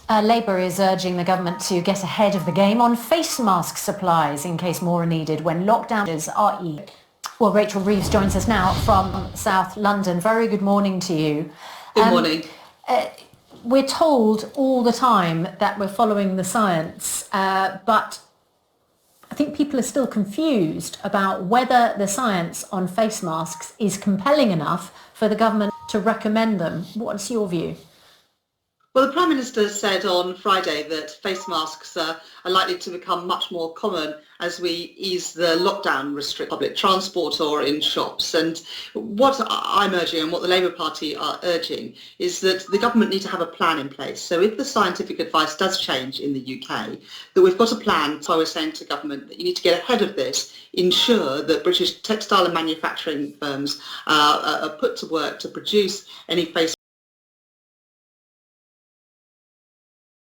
Labour is urging the government to get ahead of the game on face mask supplies in case more are needed when lockdowns are eased. Well, Rachel Reeves joins us now from South London. Very good morning to you. Good morning. We're told all the time that we're following the science, but I think people are still confused about whether the science on face masks is compelling enough for the government to recommend them. What's your view? Well, the Prime Minister said on Friday that face masks are likely to become much more common as we ease the lockdown restrict public transport or in shops. And what I'm urging and what the Labour Party are urging is that the government need to have a plan in place. So if the scientific advice does change in the UK, that we've got a plan. So I was saying to government that you need to get ahead of this, ensure that British textile and manufacturing firms are put to work to produce any face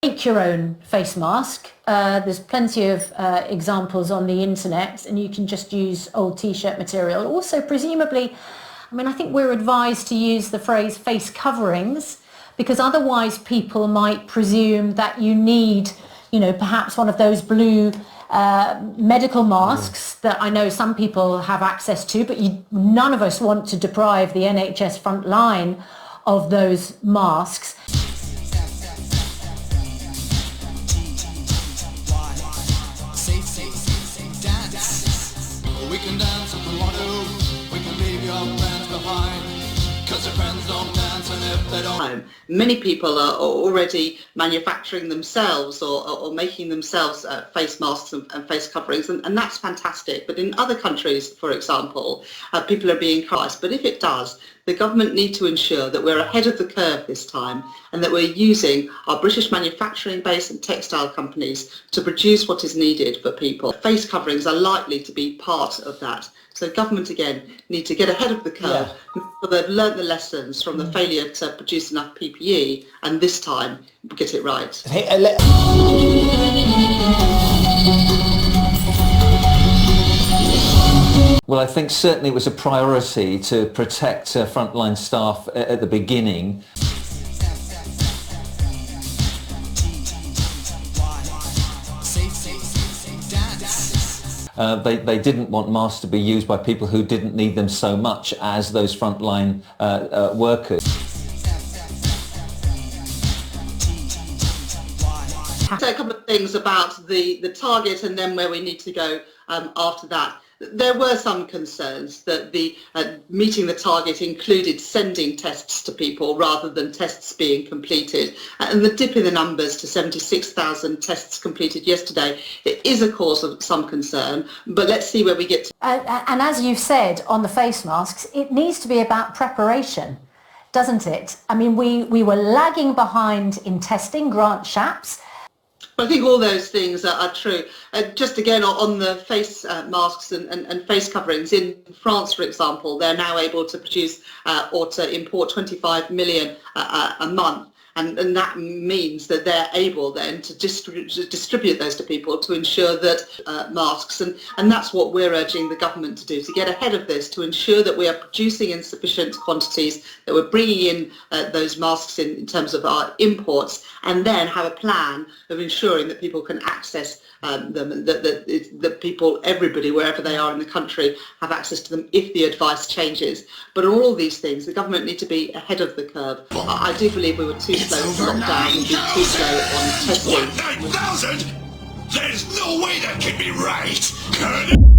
Make your own face mask. There's plenty of examples on the internet, and you can just use old t-shirt material. Also, presumably, I think we're advised to use the phrase face coverings, because otherwise people might presume that you need, perhaps one of those blue medical masks that I know some people have access to, but none of us want to deprive the NHS front line of those masks. We can dance if we want to, we can leave your friends behind, because your friends don't dance, and if they don't... Many people are already manufacturing themselves or making themselves face masks and face coverings, and that's fantastic. But in other countries, for example, people are being encouraged. But if it does, the government need to ensure that we're ahead of the curve this time and that we're using our British manufacturing base and textile companies to produce what is needed for people. Face coverings are likely to be part of that. So government, again, need to get ahead of the curve. Yeah. They've learnt the lessons from the failure to produce enough PPE, and this time get it right. Well, I think certainly it was a priority to protect frontline staff at the beginning. They didn't want masks to be used by people who didn't need them so much as those frontline workers. So a couple of things about the target and then where we need to go after that. There were some concerns that the meeting the target included sending tests to people rather than tests being completed. And the dip in the numbers to 76,000 tests completed yesterday, it is a cause of some concern, but let's see where we get to. And as you've said on the face masks, it needs to be about preparation, doesn't it? We were lagging behind in testing, Grant Shapps. I think all those things are true. Just again on the face masks and face coverings, in France, for example, they're now able to produce or to import 25 million a month. And that means that they're able then to distribute those to people to ensure that masks, and that's what we're urging the government to do, to get ahead of this, to ensure that we are producing in sufficient quantities, that we're bringing in those masks in terms of our imports, and then have a plan of ensuring that people can access them, that people, everybody, wherever they are in the country, have access to them if the advice changes. But on all these things, the government need to be ahead of the curve. I do believe we were too slow to lock down and be too slow on testing. 9,000? There's no way that can be right!